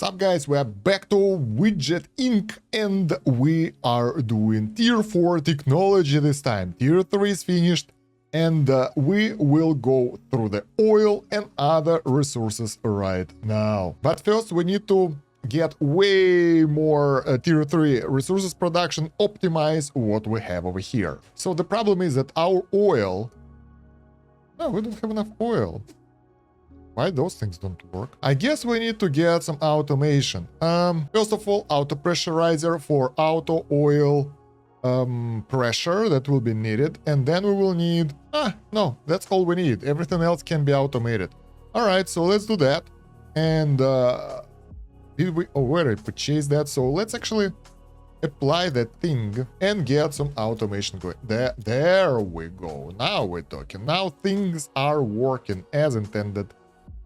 Sup guys, we are back to Widget Inc. and we are doing tier 4 technology this time. Tier 3 is finished and we will go through the oil and other resources right now. But first we need to get way more tier 3 resources production, optimize what we have over here. So the problem is that our oil... No, we don't have enough oil. Why those things don't work? I guess we need to get some automation. First of all, auto pressurizer for auto oil pressure that will be needed, and then we will need no, that's all we need. Everything else can be automated. All right, so let's do that. And did we already purchase that? So let's actually apply that thing and get some automation going. There we go. Now we're talking. Now things are working as intended.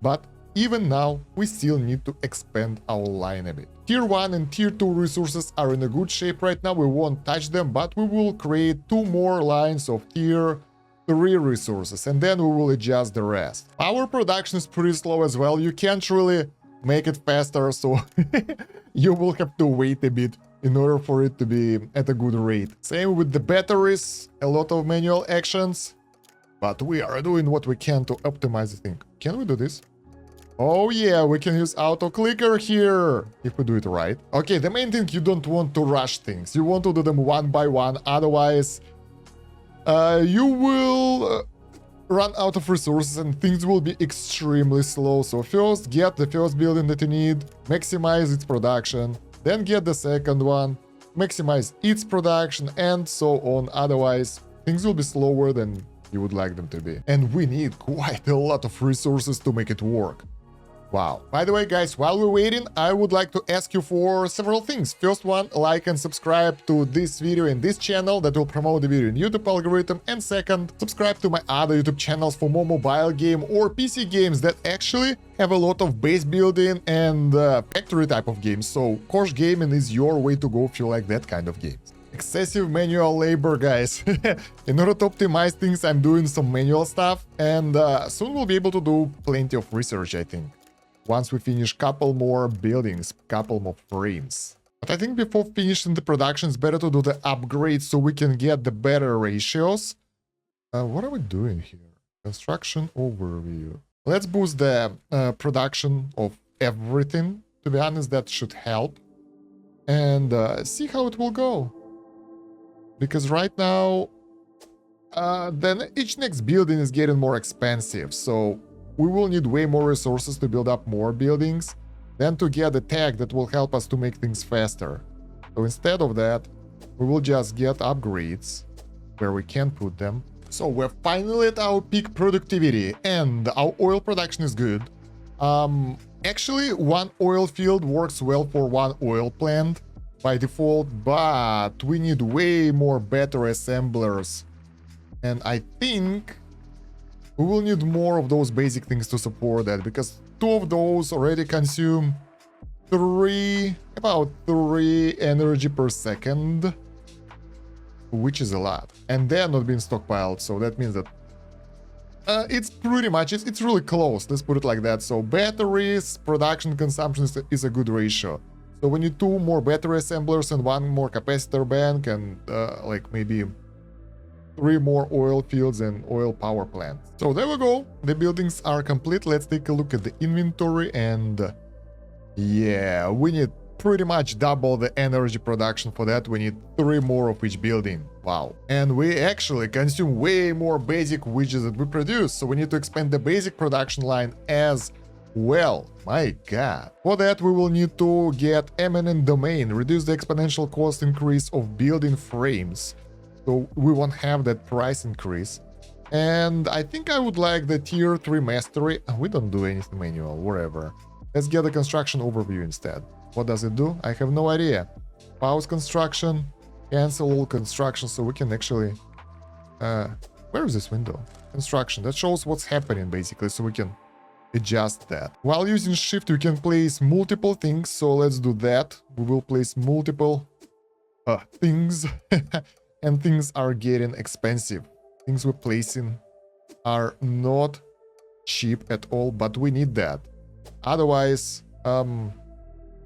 But even now, we still need to expand our line a bit. Tier 1 and Tier 2 resources are in a good shape right now. We won't touch them, but we will create 2 more lines of Tier 3 resources, and then we will adjust the rest. Our production is pretty slow as well. You can't really make it faster, so you will have to wait a bit in order for it to be at a good rate. Same with the batteries, a lot of manual actions, but we are doing what we can to optimize the thing. Can we do this? Oh yeah, we can use auto clicker here, if we do it right. Okay, the main thing, you don't want to rush things. You want to do them one by one, otherwise you will run out of resources and things will be extremely slow. So first, get the first building that you need, maximize its production, then get the second one, maximize its production, and so on. Otherwise, things will be slower than you would like them to be. And we need quite a lot of resources to make it work. Wow. By the way, guys, while we're waiting, I would like to ask you for several things. First one, like and subscribe to this video and this channel that will promote the video in YouTube algorithm. And second, subscribe to my other YouTube channels for more mobile game or PC games that actually have a lot of base building and factory type of games. So Kosh gaming is your way to go if you like that kind of games. Excessive manual labor, guys. In order to optimize things, I'm doing some manual stuff, and soon we'll be able to do plenty of research, I think. Once we finish couple more buildings, couple more frames. But I think before finishing the production, it's better to do the upgrades so we can get the better ratios. What are we doing here? Construction overview. Let's boost the production of everything. To be honest, that should help. And see how it will go. Because right now, then each next building is getting more expensive. So we will need way more resources to build up more buildings than to get a tag that will help us to make things faster. So instead of that, we will just get upgrades where we can put them. So we're finally at our peak productivity and our oil production is good. Actually, one oil field works well for one oil plant by default, but we need way more battery assemblers. And I think we will need more of those basic things to support that, because 2 of those already consume about 3 energy per second, which is a lot. And they're not being stockpiled, so that means that it's pretty much, it's really close, let's put it like that. So batteries, production, consumption is a good ratio. So we need 2 more battery assemblers and 1 more capacitor bank and like maybe 3 more oil fields and oil power plants. So there we go. The buildings are complete. Let's take a look at the inventory, and yeah, we need pretty much double the energy production for that. We need 3 more of each building. Wow. And we actually consume way more basic widgets that we produce. So we need to expand the basic production line as well. My god. For that, we will need to get eminent domain, reduce the exponential cost increase of building frames. So we won't have that price increase. And I think I would like the tier 3 mastery. We don't do anything manual, whatever. Let's get the construction overview instead. What does it do? I have no idea. Pause construction, cancel all construction, so we can actually... where is this window? Construction. That shows what's happening basically, so we can adjust that. While using shift, you can place multiple things, so let's do that. We will place multiple things. And things are getting expensive. Things we're placing are not cheap at all, but we need that. Otherwise,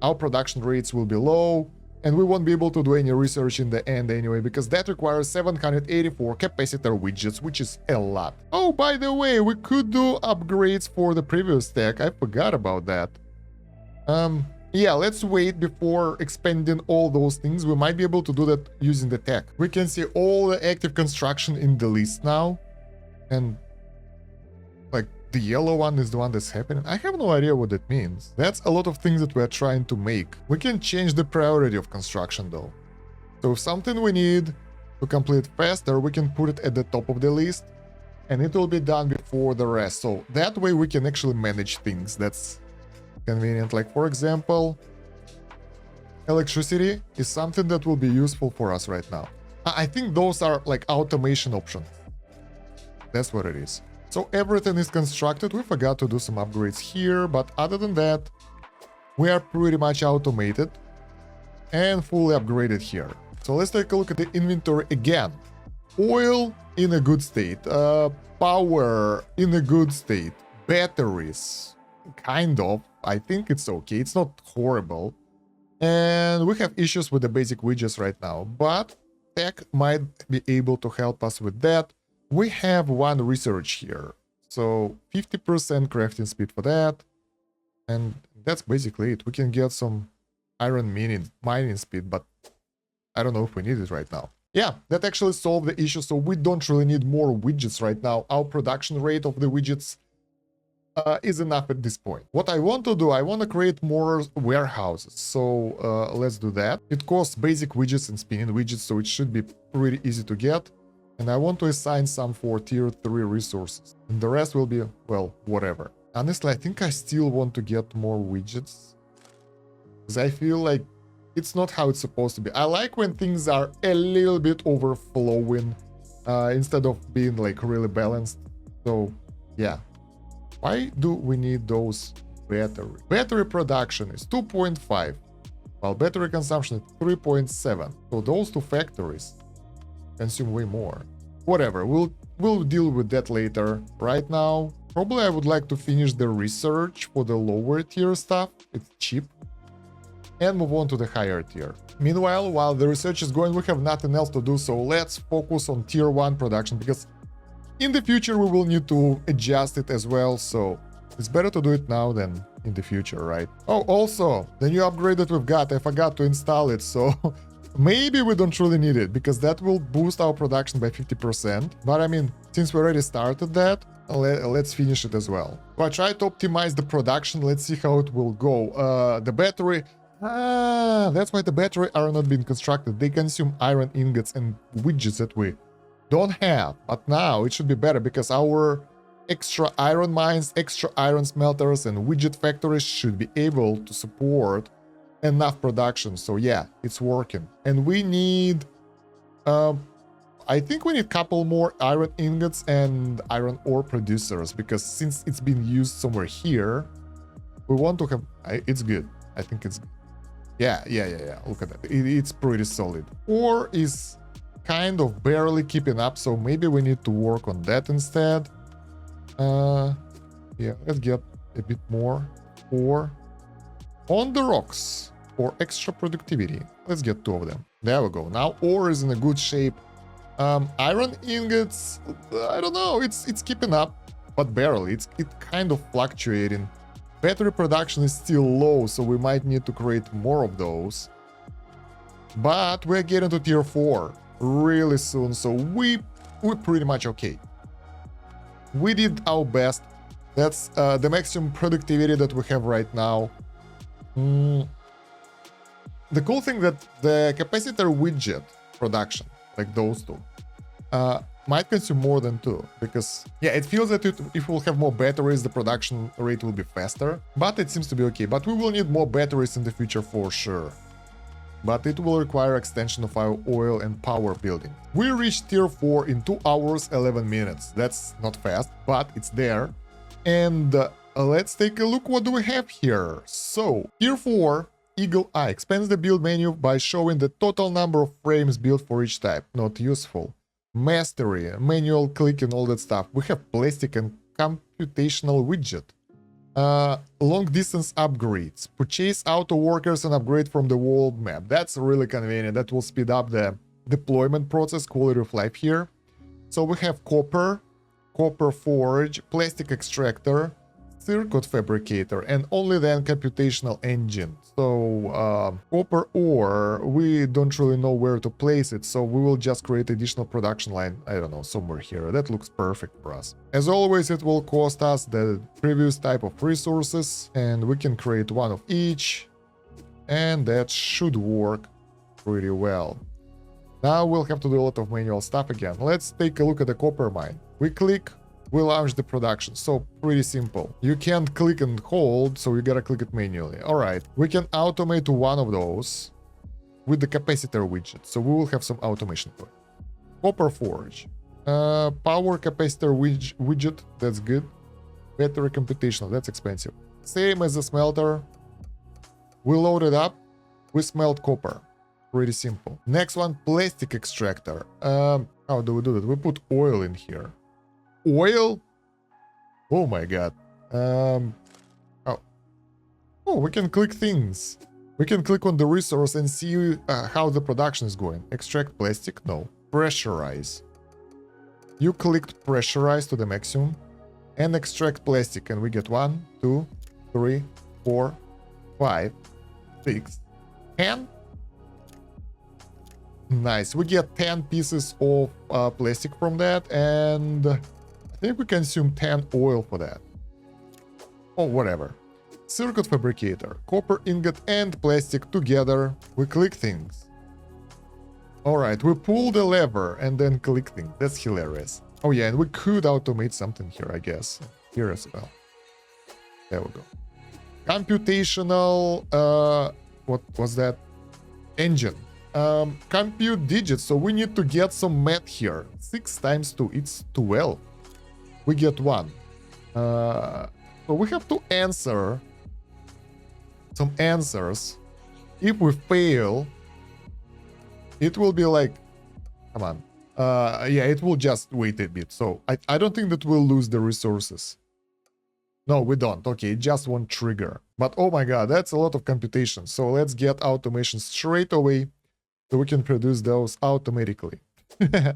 our production rates will be low, and we won't be able to do any research in the end anyway, because that requires 784 capacitor widgets, which is a lot. Oh, by the way, we could do upgrades for the previous tech. I forgot about that. Yeah, let's wait before expanding all those things. We might be able to do that using the tech. We can see all the active construction in the list now. And like the yellow one is the one that's happening. I have no idea what that means. That's a lot of things that we're trying to make. We can change the priority of construction though. So if something we need to complete faster, we can put it at the top of the list and it will be done before the rest. So that way we can actually manage things. That's convenient. Like for example, electricity is something that will be useful for us right now. I think those are like automation options. That's what it is. So everything is constructed. We forgot to do some upgrades here, but other than that, we are pretty much automated and fully upgraded here. So let's take a look at the inventory again. Oil in a good state, power in a good state, batteries, kind of. I think it's okay. It's not horrible. And we have issues with the basic widgets right now, but tech might be able to help us with that. We have one research here, so 50% crafting speed for that, and that's basically it. We can get some iron mining speed, but I don't know if we need it right now. Yeah, that actually solved the issue, so we don't really need more widgets right now. Our production rate of the widgets is enough at this point. What I want to do, I want to create more warehouses, so let's do that. It costs basic widgets and spinning widgets, so it should be pretty easy to get. And I want to assign some for tier 3 resources. And the rest will be, well, whatever. Honestly, I think I still want to get more widgets. Because I feel like it's not how it's supposed to be. I like when things are a little bit overflowing instead of being like really balanced. So, yeah. Why do we need those batteries? Battery production is 2.5, while battery consumption is 3.7. So those two factories consume way more. Whatever, we'll deal with that later. Right now, probably I would like to finish the research for the lower tier stuff. It's cheap. And move on to the higher tier. Meanwhile, while the research is going, we have nothing else to do, so let's focus on tier 1 production, because in the future we will need to adjust it as well, so it's better to do it now than in the future, right? Oh, also, the new upgrade that we've got, I forgot to install it, so maybe we don't really need it, because that will boost our production by 50%. But I mean, since we already started that, let's finish it as well. So I try to optimize the production, let's see how it will go. The battery... that's why the battery are not being constructed. They consume iron ingots and widgets that we don't have. But now it should be better, because our extra iron mines, extra iron smelters, and widget factories should be able to support enough production. So yeah, it's working. And we need I think we need a couple more iron ingots and iron ore producers, because since it's been used somewhere here, we want to have... it's good. I think it's... Yeah. Look at that. It's pretty solid. Ore is kind of barely keeping up, so maybe we need to work on that instead. Yeah, let's get a bit more ore on the rocks for extra productivity. Let's get 2 of them. There we go. Now ore is in a good shape. Iron ingots, I don't know, it's keeping up, but barely. It's kind of fluctuating. Battery production is still low, so we might need to create more of those. But we're getting to tier 4 really soon, so we're pretty much okay. We did our best. That's the maximum productivity that we have right now. The cool thing that the capacitor widget production, like those two, might consume more than 2, because yeah, it feels that if we'll have more batteries, the production rate will be faster, but it seems to be okay. But we will need more batteries in the future for sure. But it will require extension of our oil and power building. We reached tier 4 in 2 hours 11 minutes. That's not fast, but it's there. And let's take a look. What do we have here? So tier 4 Eagle Eye expands the build menu by showing the total number of frames built for each type. Not useful. Mastery, manual clicking, all that stuff. We have plastic and computational widget. Long distance upgrades. Purchase auto workers and upgrade from the world map. That's really convenient. That will speed up the deployment process, quality of life here. So we have copper, copper forge, plastic extractor, circuit fabricator, and only then computational engine. So copper ore, we don't really know where to place it, so we will just create additional production line, I don't know, somewhere here. That looks perfect for us. As always, it will cost us the previous type of resources, and we can create one of each, and that should work pretty well. Now we'll have to do a lot of manual stuff again. Let's take a look at the copper mine. We click, we launch the production. So pretty simple. You can't click and hold, so you gotta click it manually. All right, we can automate one of those with the capacitor widget. So we will have some automation for it. Copper forge, power capacitor widget. That's good. Battery computational. That's expensive. Same as the smelter. We load it up. We smelt copper. Pretty simple. Next one, plastic extractor. How do we do that? We put oil in here. Oil? Oh my god. Oh, we can click things. We can click on the resource and see how the production is going. Extract plastic? No. Pressurize. You clicked pressurize to the maximum and extract plastic, and we get 1, 2, 3, 4, 5, 6, 10. Nice. We get 10 pieces of plastic from that, and I think we consume 10 oil for that. Oh, whatever. Circuit fabricator. Copper ingot and plastic together. We click things. Alright, we pull the lever and then click things. That's hilarious. Oh yeah, and we could automate something here, I guess. Here as well. There we go. Computational... what was that? Engine. Compute digits, so we need to get some math here. 6 times 2, it's 12. We get 1. So we have to answer some answers. If we fail, it will be like, come on. Yeah, it will just wait a bit. So I don't think that we'll lose the resources. No, we don't. Okay, it just won't trigger. But oh my god, that's a lot of computation. So let's get automation straight away, so we can produce those automatically.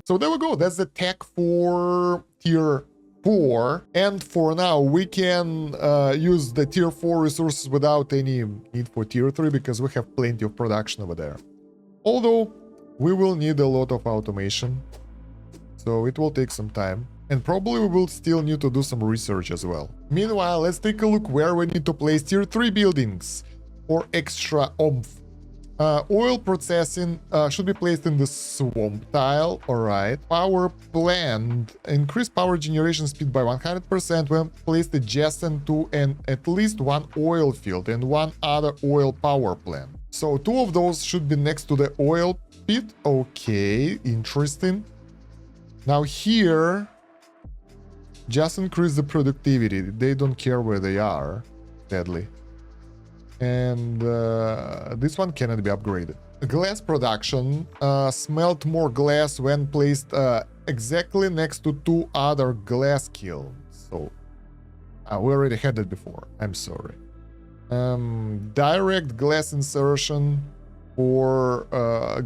So there we go. That's the tech for tier 4. And for now, we can use the tier 4 resources without any need for tier 3 because we have plenty of production over there. Although, we will need a lot of automation. So it will take some time. And probably we will still need to do some research as well. Meanwhile, let's take a look where we need to place tier 3 buildings for extra oomph. Oil processing should be placed in the swamp tile. Alright. Power plant. Increase power generation speed by 100% when placed adjacent to at least one oil field and one other oil power plant. So 2 of those should be next to the oil pit. Okay, interesting. Now here, just increase the productivity. They don't care where they are, sadly. And this one cannot be upgraded. Glass production. Smelt more glass when placed exactly next to 2 other glass kilns. So we already had that before. I'm sorry. Direct glass insertion for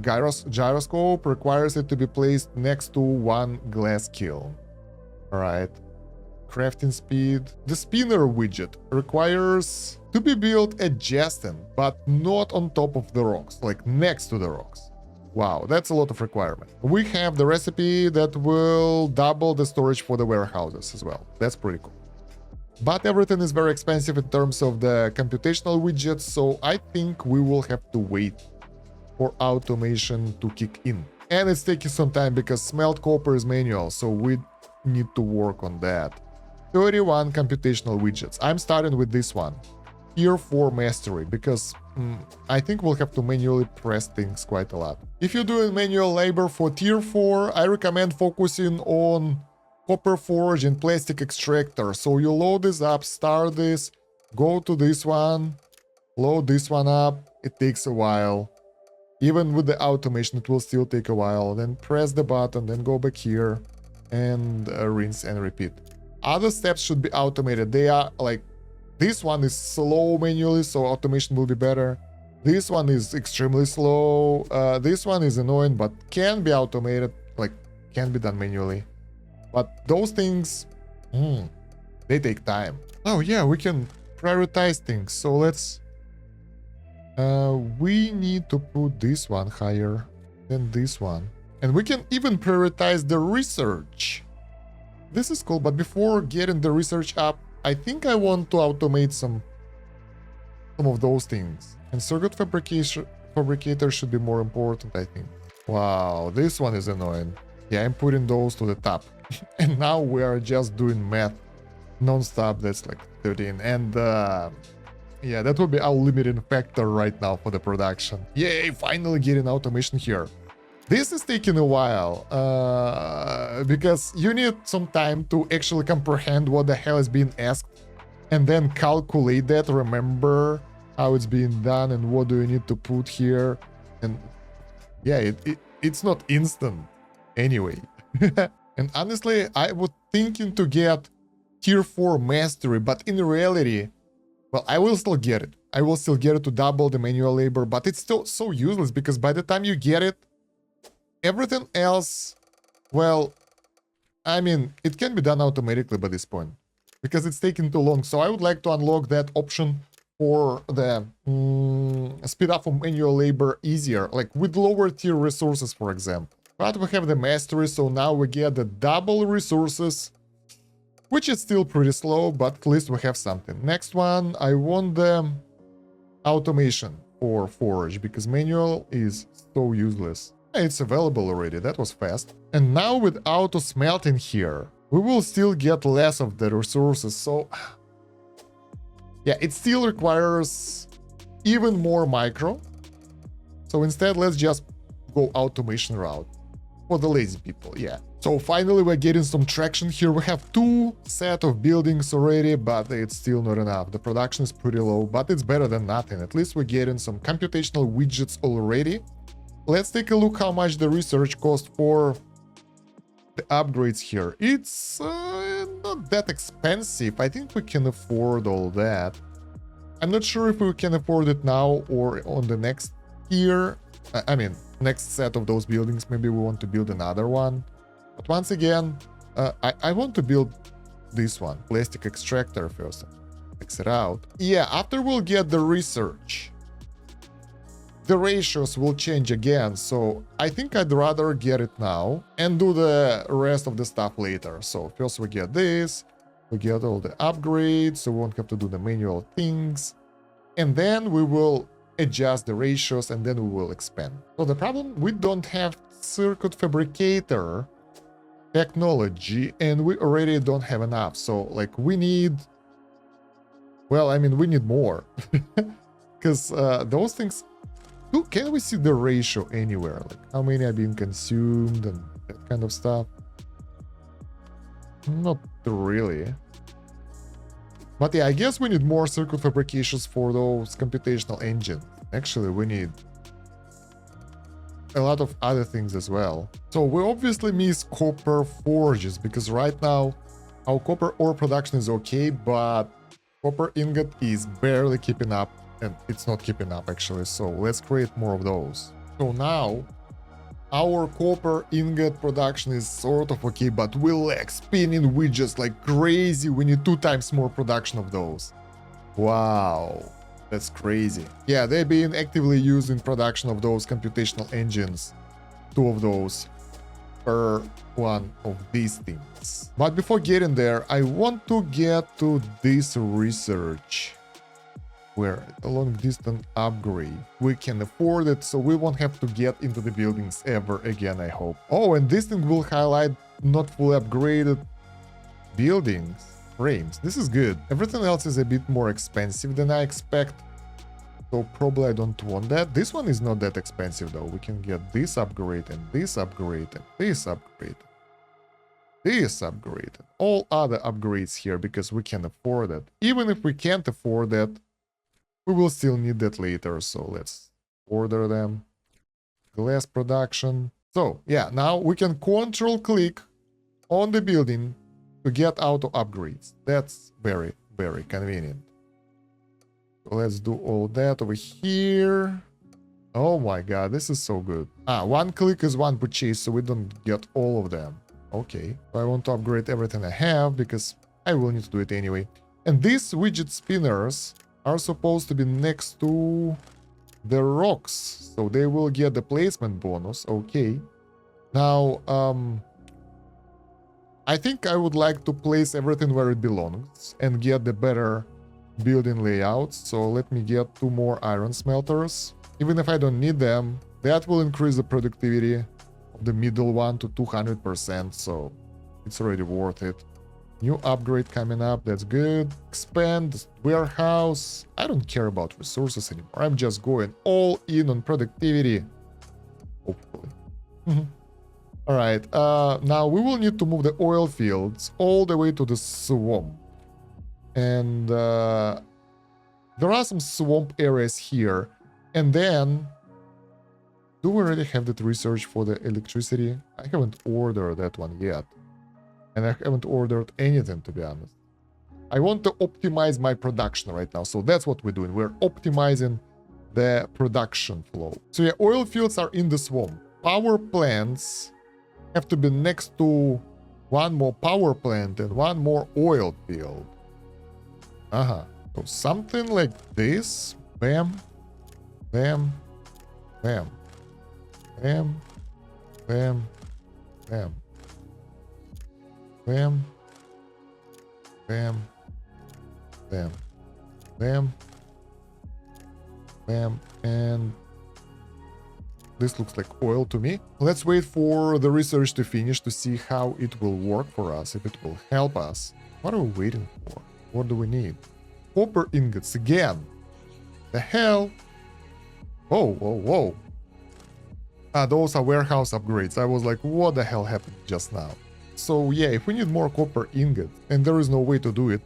gyroscope requires it to be placed next to 1 glass kiln. All right. Crafting speed. The spinner widget requires to be built adjacent, but not on top of the rocks, like next to the rocks. Wow, that's a lot of requirement. We have the recipe that will double the storage for the warehouses as well. That's pretty cool. But everything is very expensive in terms of the computational widgets, so I think we will have to wait for automation to kick in. And it's taking some time because smelt copper is manual, so we need to work on that. 31 computational widgets. I'm starting with this one. Tier 4 mastery, because I think we'll have to manually press things quite a lot. If you're doing manual labor for tier 4, I recommend focusing on copper forge and plastic extractor. So you load this up, start this, go to this one, load this one up. It takes a while. Even with the automation, it will still take a while. Then press the button, then go back here and rinse and repeat. Other steps should be automated. They are like This one is slow manually, so automation will be better. This one is extremely slow. This one is annoying, but can be automated, like can be done manually. But those things, they take time. Oh yeah, we can prioritize things. So let's, we need to put this one higher than this one. And we can even prioritize the research. This is cool, but before getting the research up, I think I want to automate some of those things. And circuit fabricator should be more important, I think. Wow, this one is annoying. Yeah, I'm putting those to the top. And now we are just doing math non-stop. That's like 13. And yeah, that will be our limiting factor right now for the production. Yay, finally getting automation here. This is taking a while, because you need some time to actually comprehend what the hell is being asked and then calculate that, remember how it's being done and what do you need to put here. And yeah, it's not instant anyway. And honestly, I was thinking to get tier 4 mastery, but in reality, well, I will still get it. I will still get it to double the manual labor, but it's still so useless because by the time you get it, everything else, well, I mean, it can be done automatically by this point because it's taking too long. So I would like to unlock that option for the speed up of manual labor easier, like with lower tier resources, for example. But we have the mastery, so now we get the double resources, which is still pretty slow, but at least we have something. Next one, I want the automation for forge because manual is so useless. It's available already, that was fast. And now with auto smelting here, we will still get less of the resources, so yeah, it still requires even more micro. So instead, let's just go automation route for the lazy people, yeah. So finally, we're getting some traction here. We have 2 set of buildings already, but it's still not enough. The production is pretty low, but it's better than nothing. At least we're getting some computational widgets already. Let's take a look how much the research cost for the upgrades here. It's not that expensive. I think we can afford all that. I'm not sure if we can afford it now or on the next tier. I mean, next set of those buildings. Maybe we want to build another one. But once again, I want to build this one. Plastic extractor first. Fix it out. Yeah, after we'll get the research, the ratios will change again, so I think I'd rather get it now and do the rest of the stuff later. So first we get this, we get all the upgrades, so we won't have to do the manual things, and then we will adjust the ratios and then we will expand. So the problem, we don't have circuit fabricator technology and we already don't have enough. So like we need, well, I mean, we need more because those things. Can we see the ratio anywhere? Like how many are being consumed and that kind of stuff? Not really. But yeah, I guess we need more circuit fabrications for those computational engines. Actually, we need a lot of other things as well. So we obviously miss copper forges because right now our copper ore production is okay, but copper ingot is barely keeping up. And it's not keeping up actually, so let's create more of those. So now our copper ingot production is sort of okay, but we lack spinning widgets like crazy. We need 2 times more production of those. Wow, that's crazy. Yeah, they're being actively used in production of those computational engines. 2 of those per one of these things. But before getting there, I want to get to this research. Where a long distance upgrade, we can afford it, so we won't have to get into the buildings ever again, I hope. Oh, and this thing will highlight not fully upgraded buildings frames. This is good. Everything else is a bit more expensive than I expect, so probably I don't want that. This one is not that expensive though. We can get this upgrade and this upgrade and this upgrade, this upgrade, and all other upgrades here because we can afford it. Even if we can't afford that, we will still need that later, so let's order them. Glass production. So yeah, now we can control click on the building to get auto upgrades. That's very, very convenient. Let's do all that over here. Oh my god, this is so good. One click is one purchase, so we don't get all of them. Okay, so I want to upgrade everything I have because I will need to do it anyway. And these widget spinners are supposed to be next to the rocks, so they will get the placement bonus. Okay. Now, I think I would like to place everything where it belongs and get the better building layout. So let me get 2 more iron smelters. Even if I don't need them, that will increase the productivity of the middle one to 200%, so it's already worth it. New upgrade coming up, that's good. Expand warehouse. I don't care about resources anymore. I'm just going all in on productivity. Hopefully. All right, now we will need to move the oil fields all the way to the swamp. And there are some swamp areas here. And then, do we already have that research for the electricity? I haven't ordered that one yet. And I haven't ordered anything, to be honest. I want to optimize my production right now. So that's what we're doing. We're optimizing the production flow. So yeah, oil fields are in the swamp. Power plants have to be next to one more power plant and one more oil field. So something like this. Bam. Bam. Bam. Bam. Bam. Bam. Bam. Bam. Bam. Bam. Bam. And this looks like oil to me. Let's wait for the research to finish to see how it will work for us, if it will help us. What are we waiting for? What do we need? Copper ingots again. The hell? Whoa, whoa, whoa. Those are warehouse upgrades. I was like, what the hell happened just now? So yeah, if we need more copper ingots, and there is no way to do it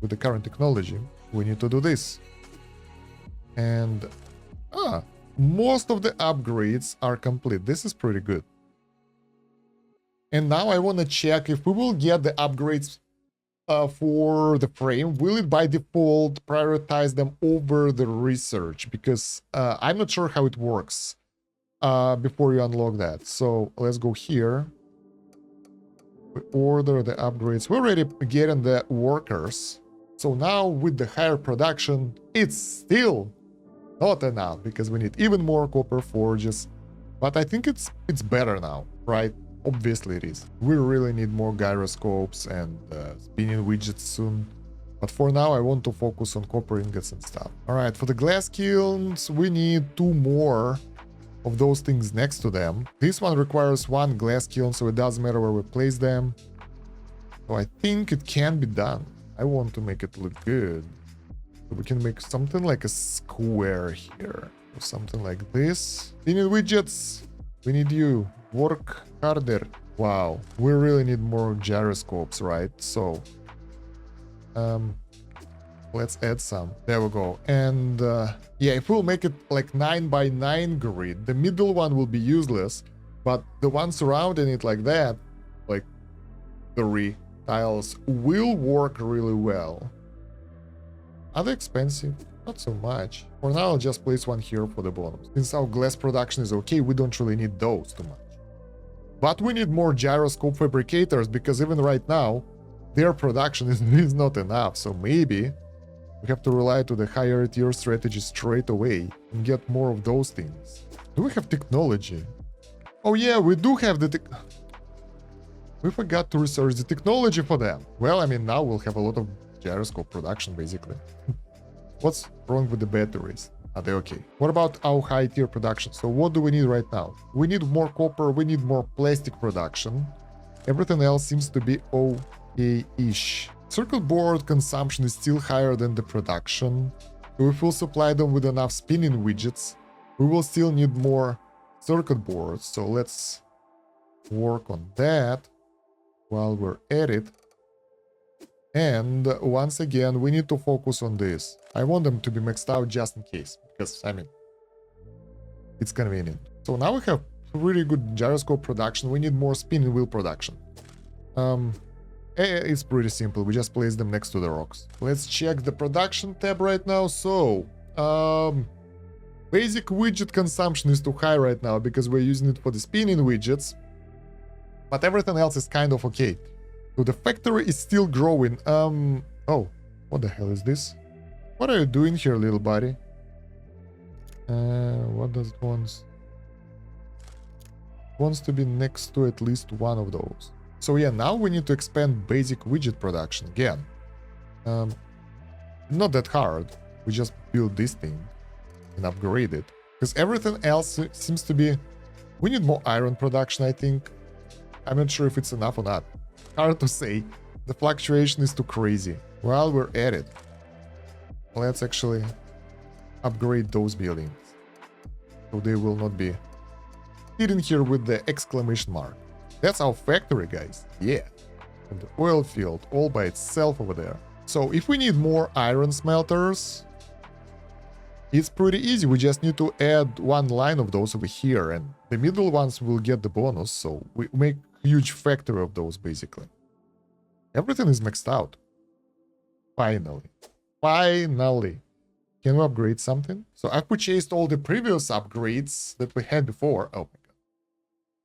with the current technology, we need to do this. And most of the upgrades are complete. This is pretty good. And now I want to check if we will get the upgrades for the frame. Will it by default prioritize them over the research? Because I'm not sure how it works before you unlock that. So let's go here. We order the upgrades. We're already getting the workers. So now with the higher production, it's still not enough because we need even more copper forges. But I think it's better now, right? Obviously it is. We really need more gyroscopes and spinning widgets soon. But for now, I want to focus on copper ingots and stuff. All right, for the glass kilns, we need 2 more of those things next to them. This one requires 1 glass kiln, so it doesn't matter where we place them. So I think it can be done. I want to make it look good. So we can make something like a square here. Or something like this. Spinning widgets, we need you. Work harder. Wow, we really need more gyroscopes, right? So let's add some. There we go. And yeah, if we'll make it like 9x9 grid, the middle one will be useless, but the one surrounding it like that, like 3 tiles, will work really well. Are they expensive? Not so much. For now, I'll just place one here for the bonus. Since our glass production is okay, we don't really need those too much. But we need more gyroscope fabricators because even right now, their production is not enough. So maybe we have to rely to the higher tier strategy straight away and get more of those things. Do we have technology? Oh yeah, we do have the we forgot to research the technology for them. Well, I mean, now we'll have a lot of gyroscope production, basically. What's wrong with the batteries? Are they okay? What about our high tier production? So what do we need right now? We need more copper, we need more plastic production. Everything else seems to be okay-ish. Circuit board consumption is still higher than the production. So if we'll supply them with enough spinning widgets, we will still need more circuit boards. So let's work on that while we're at it. And once again, we need to focus on this. I want them to be maxed out just in case, because, I mean, it's convenient. So now we have really good gyroscope production. We need more spinning wheel production. It's pretty simple. We just place them next to the rocks. Let's check the production tab right now. So, basic widget consumption is too high right now because we're using it for the spinning widgets. But everything else is kind of okay. So the factory is still growing. Oh, what the hell is this? What are you doing here, little buddy? What does it want? Wants to be next to at least one of those. So yeah, now we need to expand basic widget production again. Not that hard. We just build this thing and upgrade it. Because everything else seems to be... We need more iron production, I think. I'm not sure if it's enough or not. Hard to say. The fluctuation is too crazy. While we're at it, let's actually upgrade those buildings. So they will not be sitting here with the exclamation mark. That's our factory, guys. Yeah. And the oil field all by itself over there. So if we need more iron smelters, it's pretty easy. We just need to add one line of those over here, and the middle ones will get the bonus. So we make a huge factory of those, basically. Everything is maxed out. Finally. Finally. Can we upgrade something? So I've purchased all the previous upgrades that we had before. Oh my god.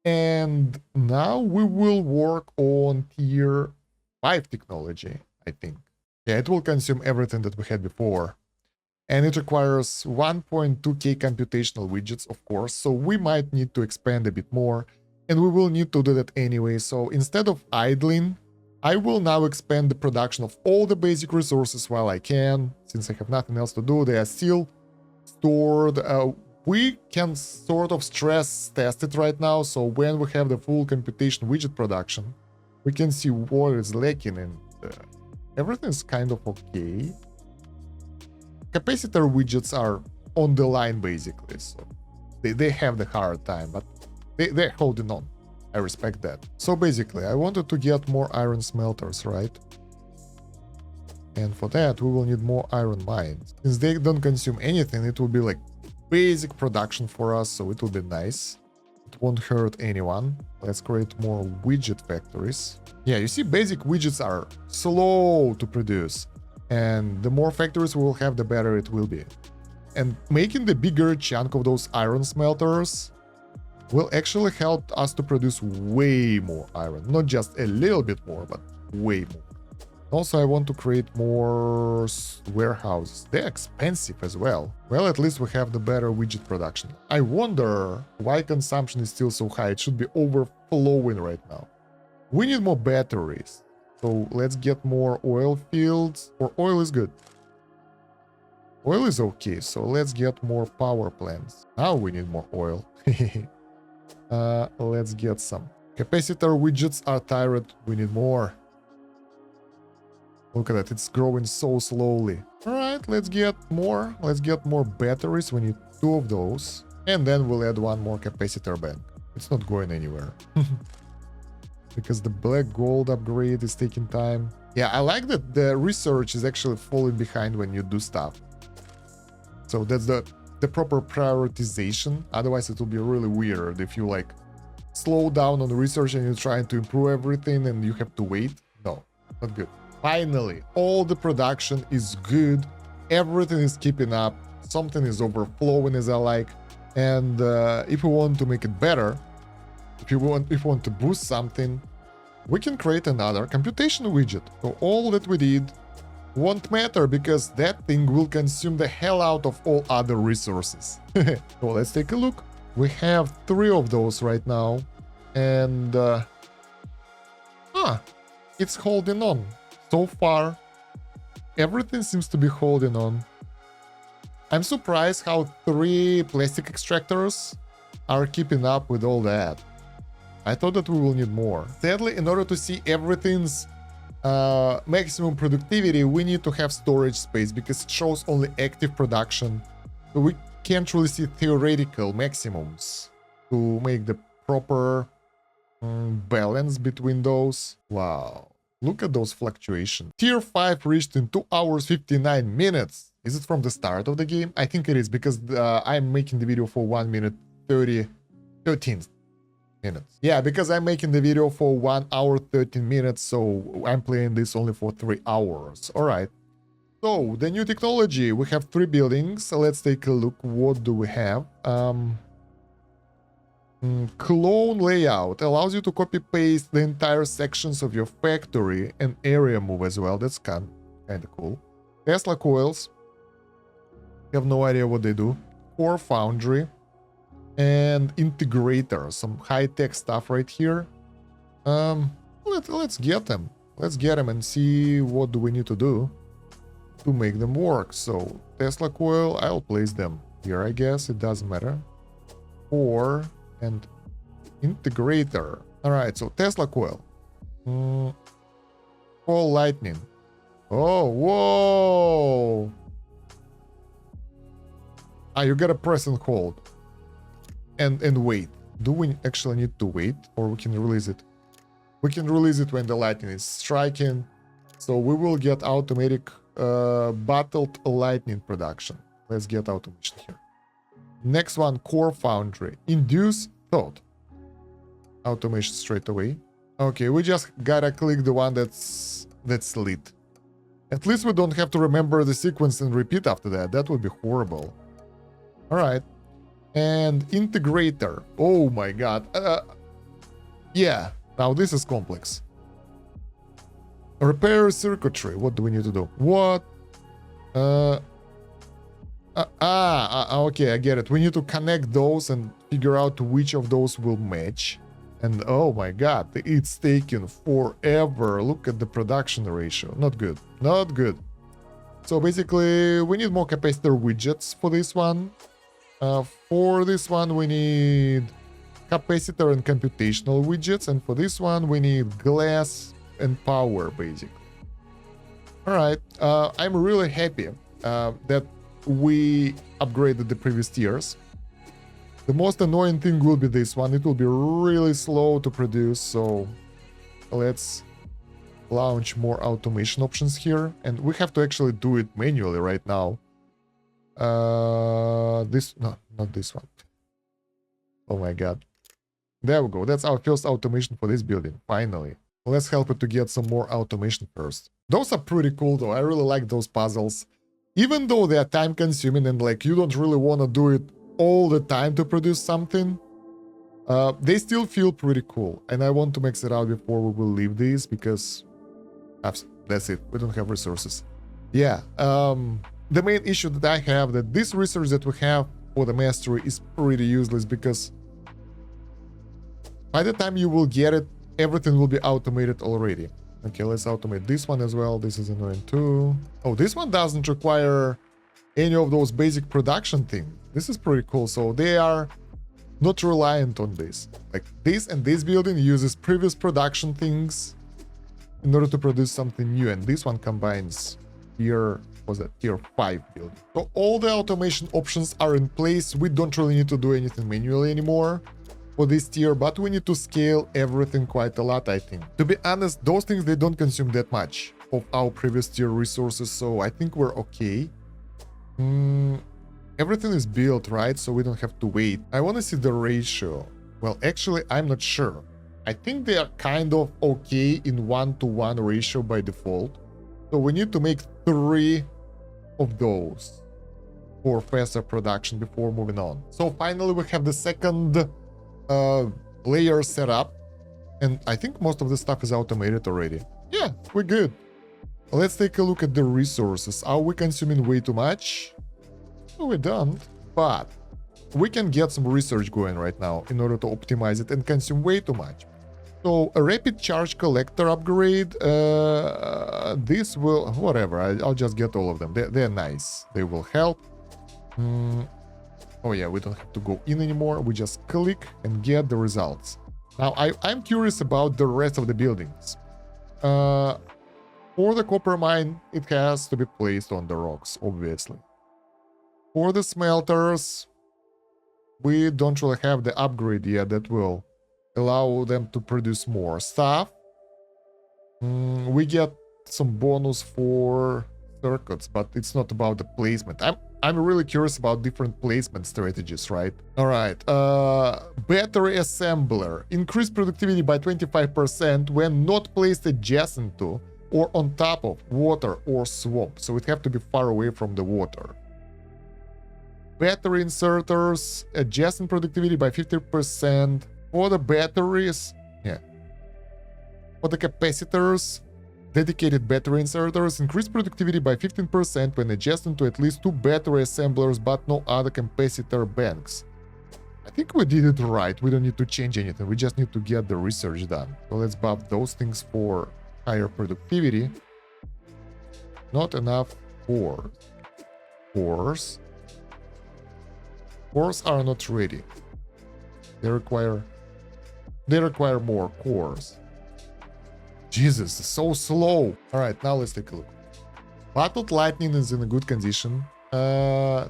And now we will work on tier 5 technology, I think. Yeah, it will consume everything that we had before. And it requires 1.2k computational widgets, of course. So we might need to expand a bit more. And we will need to do that anyway. So instead of idling, I will now expand the production of all the basic resources while I can. Since I have nothing else to do, they are still stored. We can sort of stress test it right now. So when we have the full computation widget production, we can see what is lacking, and everything is kind of okay. Capacitor widgets are on the line, basically. So they have the hard time, but they're holding on. I respect that. So basically, I wanted to get more iron smelters, right? And for that, we will need more iron mines. Since they don't consume anything, it will be like basic production for us, so it will be nice. It won't hurt anyone. Let's create more widget factories. Yeah, you see, basic widgets are slow to produce. And the more factories we will have, the better it will be. And making the bigger chunk of those iron smelters will actually help us to produce way more iron. Not just a little bit more, but way more. Also, I want to create more warehouses. They're expensive as well. Well, at least we have the better widget production. I wonder why consumption is still so high. It should be overflowing right now. We need more batteries. So let's get more oil fields. Or oil is good. Oil is okay, so let's get more power plants. Now we need more oil. Let's get some. Capacitor widgets are tired. We need more. Look at that, it's growing so slowly. Alright, let's get more. Let's get more batteries. We need 2 of those. And then we'll add 1 more capacitor bank. It's not going anywhere. Because the black gold upgrade is taking time. Yeah, I like that the research is actually falling behind when you do stuff. So that's the proper prioritization. Otherwise, it will be really weird if you like slow down on the research and you're trying to improve everything and you have to wait. No, not good. Finally, all the production is good. Everything is keeping up. Something is overflowing as I like. And if we want to make it better, if you want to boost something, we can create another computation widget. So all that we did won't matter because that thing will consume the hell out of all other resources. So let's take a look. We have 3 of those right now. And it's holding on. So far, everything seems to be holding on. I'm surprised how 3 plastic extractors are keeping up with all that. I thought that we will need more. Sadly, in order to see everything's maximum productivity, we need to have storage space because it shows only active production. So we can't really see theoretical maximums to make the proper balance between those. Wow. Look at those fluctuations. Tier 5 reached in 2 hours 59 minutes. Is it from the start of the game? I think it is because I'm making the video for 1 minute 13 minutes. Yeah, because I'm making the video for 1 hour 13 minutes, so I'm playing this only for 3 hours. All right. So the new technology, we have 3 buildings. So let's take a look. What do we have? Clone layout allows you to copy paste the entire sections of your factory and area move as well. That's kind of cool. Tesla coils. Have no idea what they do. Core foundry and integrator. Some high-tech stuff right here. Let's get them. Let's get them and see what do we need to do to make them work. So Tesla coil, I'll place them here, I guess. It doesn't matter. Core and integrator. All right, so Tesla coil. Coil lightning. Oh, whoa. You gotta press and hold. And wait. Do we actually need to wait? Or we can release it? We can release it when the lightning is striking. So we will get automatic battled lightning production. Let's get automation here. Next one, core foundry. Induce thought. Automation straight away. Okay, we just gotta click the one that's lit. At least we don't have to remember the sequence and repeat after that. That would be horrible. All right. And integrator. Oh my god. Yeah, now this is complex. Repair circuitry. What do we need to do? What? Okay, I get it. We need to connect those and figure out which of those will match. And oh my god, it's taking forever. Look at the production ratio. Not good. Not good. So basically, we need more capacitor widgets for this one. For this one, we need capacitor and computational widgets. And for this one, we need glass and power, basically. All right. I'm really happy that we upgraded the previous tiers. The most annoying thing will be this one. It will be really slow to produce, so let's launch more automation options here. And we have to actually do it manually right now. No, not this one. Oh my god. There we go. That's our first automation for this building, finally. Let's help it to get some more automation first. Those are pretty cool though. I really like those puzzles. Even though they are time consuming and like you don't really want to do it all the time to produce something, they still feel pretty cool. And I want to max it out before we will leave these because that's it. We don't have resources. Yeah. The main issue that I have that this research that we have for the mastery is pretty useless because by the time you will get it, everything will be automated already. Okay, let's automate this one as well. This is annoying too. Oh, this one doesn't require any of those basic production things. This is pretty cool. So they are not reliant on this. Like this and this building uses previous production things in order to produce something new. And this one combines tier 5 building. So all the automation options are in place. We don't really need to do anything manually anymore for this tier, but we need to scale everything quite a lot, I think. To be honest, those things, they don't consume that much of our previous tier resources, so I think we're okay. Everything is built, right? So we don't have to wait. I want to see the ratio. Well, actually, I'm not sure. I think they are kind of okay in 1-to-1 ratio by default. So we need to make 3 of those for faster production before moving on. So finally, we have the second layer set up, and I think most of the stuff is automated already. Yeah, we're good. Let's take a look at the resources. Are we consuming way too much? No, we don't, but we can get some research going right now in order to optimize it and consume way too much. So a rapid charge collector upgrade, this will, whatever, I'll just get all of them. They're nice. They will help. Oh yeah, we don't have to go in anymore. We just click and get the results. Now, I'm curious about the rest of the buildings. For the copper mine, it has to be placed on the rocks, obviously. For the smelters, we don't really have the upgrade yet that will allow them to produce more stuff. We get some bonus for circuits, but it's not about the placement. I'm really curious about different placement strategies, right? All right. Battery assembler. Increase productivity by 25% when not placed adjacent to or on top of water or swamp. So it have to be far away from the water. Battery inserters. Adjacent productivity by 50%. For the batteries. Yeah. For the capacitors. Dedicated battery inserters increase productivity by 15% when adjacent to at least 2 battery assemblers but no other capacitor banks. I think we did it right. We don't need to change anything. We just need to get the research done. So let's buff those things for higher productivity. Not enough cores. Cores are not ready. They require more cores. Jesus, so slow. All right, now let's take a look. Bottled lightning is in a good condition.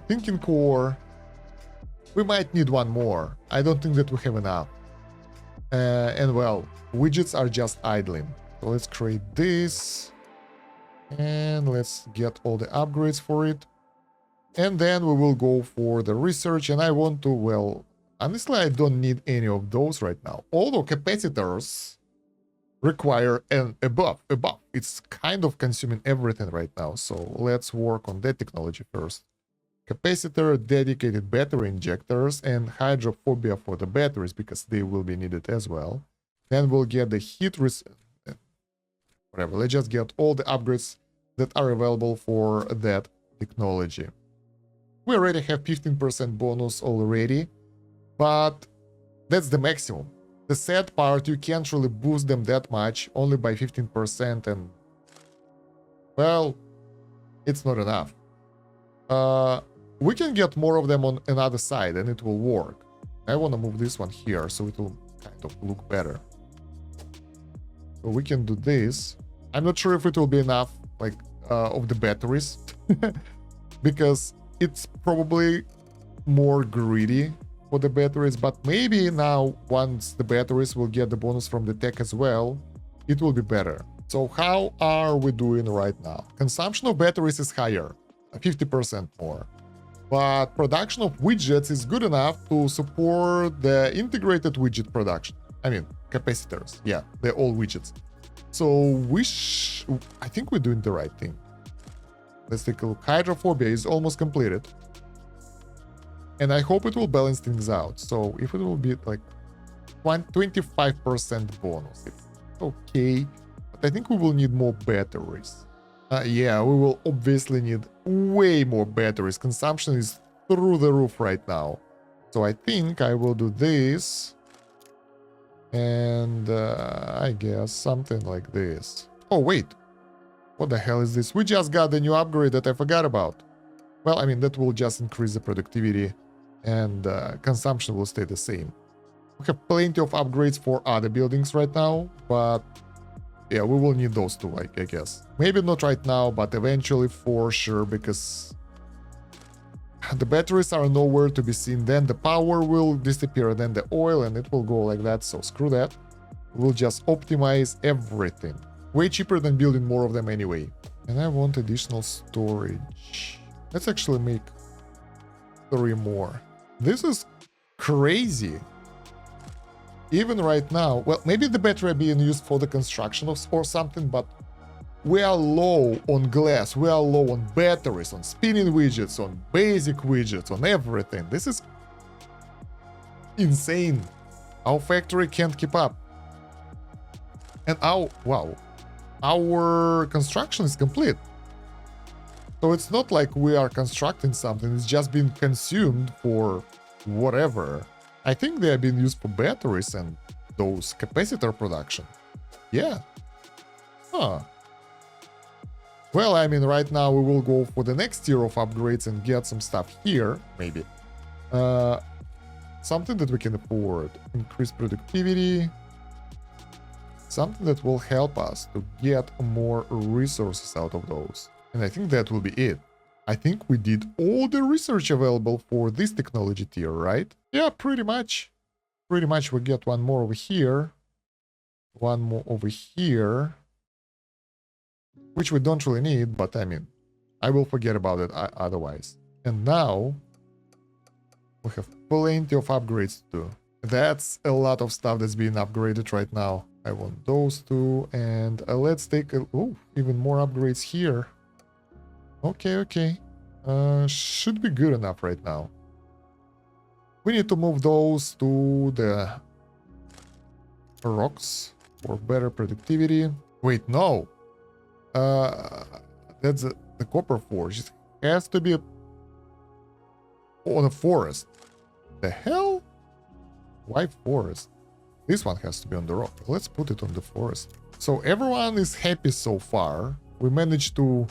Thinking core. We might need one more. I don't think that we have enough. And well, widgets are just idling. So let's create this. And let's get all the upgrades for it. And then we will go for the research. And I want to, well, honestly, I don't need any of those right now. Although capacitors require an above. It's kind of consuming everything right now. So let's work on that technology first. Capacitor, dedicated battery injectors, and hydrophobia for the batteries because they will be needed as well. Then we'll get the heat whatever. Let's just get all the upgrades that are available for that technology. We already have 15% bonus already, but that's the maximum. The sad part, you can't really boost them that much, only by 15%, and well, it's not enough. We can get more of them on another side and it will work. I want to move this one here so it will kind of look better. So we can do this. I'm not sure if it will be enough, like, of the batteries, because it's probably more greedy for the batteries, but maybe now once the batteries will get the bonus from the tech as well, it will be better. So how are we doing right now? Consumption of batteries is higher, 50% more, but production of widgets is good enough to support the integrated widget production. I mean capacitors, yeah, they're all widgets. So I think we're doing the right thing. Let's take a look. Hydrophobia is almost completed. And I hope it will balance things out. So if it will be like 25% bonus, it's okay. But I think we will need more batteries. Yeah, we will obviously need way more batteries. Consumption is through the roof right now. So I think I will do this. And I guess something like this. Oh, wait. What the hell is this? We just got the new upgrade that I forgot about. Well, I mean, that will just increase the productivity and consumption will stay the same. We have plenty of upgrades for other buildings right now, but yeah, we will need those too, I guess. Maybe not right now, but eventually for sure, because the batteries are nowhere to be seen. Then the power will disappear, then the oil, and it will go like that. So screw that. We'll just optimize everything. Way cheaper than building more of them anyway. And I want additional storage. Let's actually make 3 more. This is crazy. Even right now, well, maybe the battery are being used for the construction of or something, but we are low on glass, we are low on batteries, on spinning widgets, on basic widgets, on everything. This is insane. Our factory can't keep up. And our construction is complete. So it's not like we are constructing something, it's just been consumed for whatever. I think they are being used for batteries and those capacitor production. Yeah. Huh. Well, I mean, right now we will go for the next tier of upgrades and get some stuff here, maybe. Something that we can afford. Increase productivity. Something that will help us to get more resources out of those. And I think that will be it. I think we did all the research available for this technology tier, right? Yeah, pretty much. Pretty much we get one more over here. One more over here. Which we don't really need, but I mean, I will forget about it otherwise. And now we have plenty of upgrades to do. That's a lot of stuff that's being upgraded right now. I want those two, and let's take even more upgrades here. Okay. Should be good enough right now. We need to move those to the rocks for better productivity. Wait, no. That's the copper forge. It has to be on a forest. The hell? Why forest? This one has to be on the rock. Let's put it on the forest. So everyone is happy so far. We managed to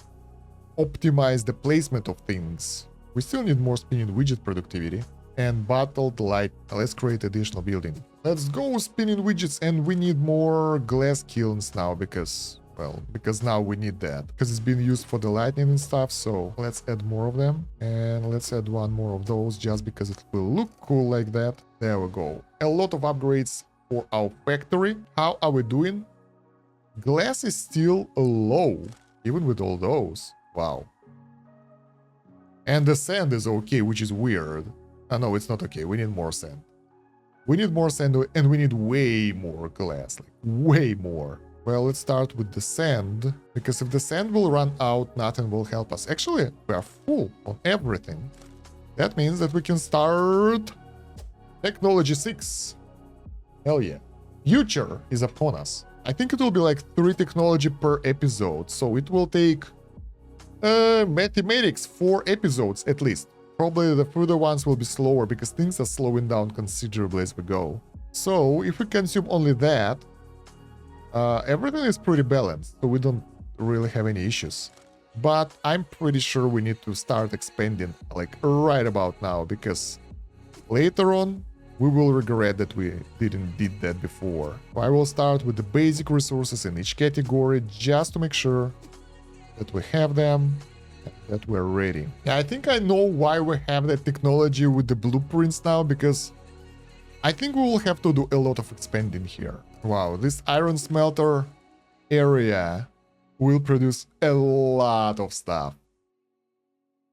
optimize the placement of things. We still need more spinning widget productivity and bottled light. Let's create additional building. Let's go spinning widgets, and we need more glass kilns now because now we need that because it's been used for the lightning and stuff. So let's add more of them, and let's add one more of those just because it will look cool like that. There we go. A lot of upgrades for our factory. How are we doing? Glass is still low even with all those. Wow. And the sand is okay, which is weird. No, it's not okay. We need more sand. We need more sand, and we need way more glass, like way more. Well, let's start with the sand, because if the sand will run out, nothing will help us. Actually, we are full on everything. That means that we can start Technology 6. Hell yeah. Future is upon us. I think it will be like 3 technology per episode, so it will take mathematics 4 episodes at least. Probably the further ones will be slower because things are slowing down considerably as we go. So if we consume only that, everything is pretty balanced, so we don't really have any issues. But I'm pretty sure we need to start expanding like right about now, because later on we will regret that we didn't did that before. So I will start with the basic resources in each category just to make sure that we have them, that we're ready. Yeah, I think I know why we have that technology with the blueprints now, because I think we will have to do a lot of expanding here. Wow, this iron smelter area will produce a lot of stuff.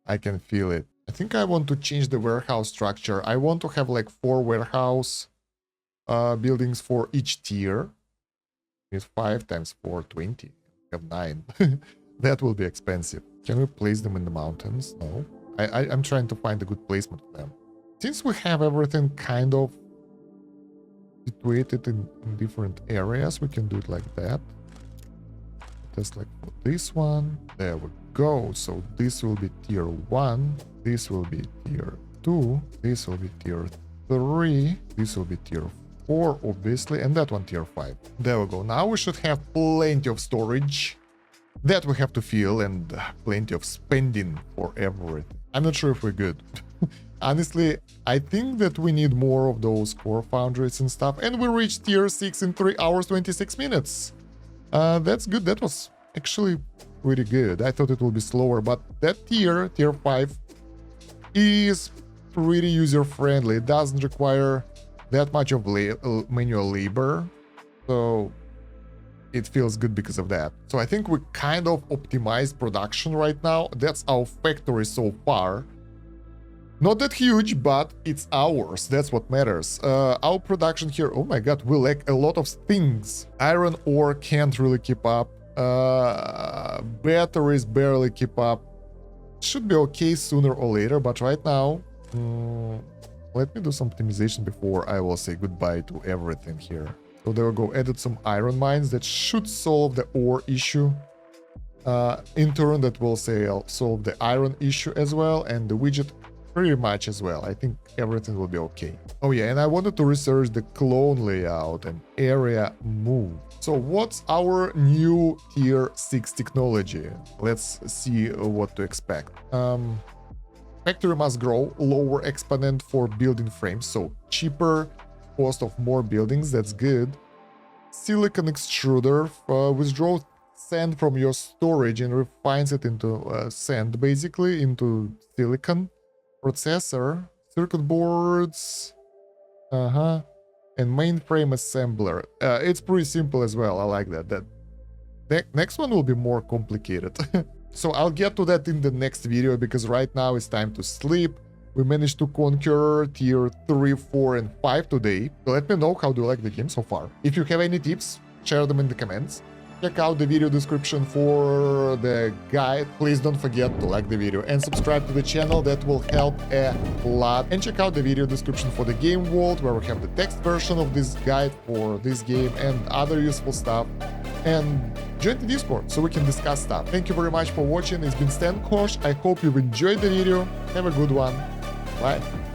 I can feel it. I think I want to change the warehouse structure. I want to have like 4 warehouse buildings for each tier. It's 5 times 4, 20. We have 9. That will be expensive. Can we place them in the mountains? No. I'm trying to find a good placement for them. Since we have everything kind of situated in different areas, we can do it like that. Just like for this one. There we go. So this will be tier 1. This will be tier 2. This will be tier 3. This will be tier 4, obviously. And that one tier 5. There we go. Now we should have plenty of storage that we have to fill, and plenty of spending for everything. I'm not sure if we're good. Honestly, I think that we need more of those core foundries and stuff. And we reached tier 6 in 3 hours 26 minutes. That's good. That was actually pretty good. I thought it would be slower, but that tier 5, is pretty user-friendly. It doesn't require that much of manual labor. So it feels good because of that. So I think we kind of optimized production right now. That's our factory so far. Not that huge, but it's ours. That's what matters. Our production here, oh my god, we lack a lot of things. Iron ore can't really keep up. Batteries barely keep up. Should be okay sooner or later, but right now, let me do some optimization before I will say goodbye to everything here. So there we go, added some iron mines that should solve the ore issue. In turn, that will solve the iron issue as well, and the widget pretty much as well. I think everything will be okay. Oh yeah, and I wanted to research the clone layout and area move. So what's our new tier 6 technology? Let's see what to expect. Factory must grow, lower exponent for building frames, so cheaper cost of more buildings, that's good. Silicon extruder withdraws sand from your storage and refines it into sand, basically, into silicon. Processor, circuit boards, and mainframe assembler. It's pretty simple as well. I like that. That next one will be more complicated. So I'll get to that in the next video, because right now it's time to sleep. We managed to conquer tier 3, 4, and 5 today. So let me know how do you like the game so far. If you have any tips, share them in the comments. Check out the video description for the guide. Please don't forget to like the video and subscribe to the channel. That will help a lot. And check out the video description for the game world, where we have the text version of this guide for this game and other useful stuff. And join the Discord so we can discuss stuff. Thank you very much for watching. It's been Stan Kosh. I hope you've enjoyed the video. Have a good one. Bye.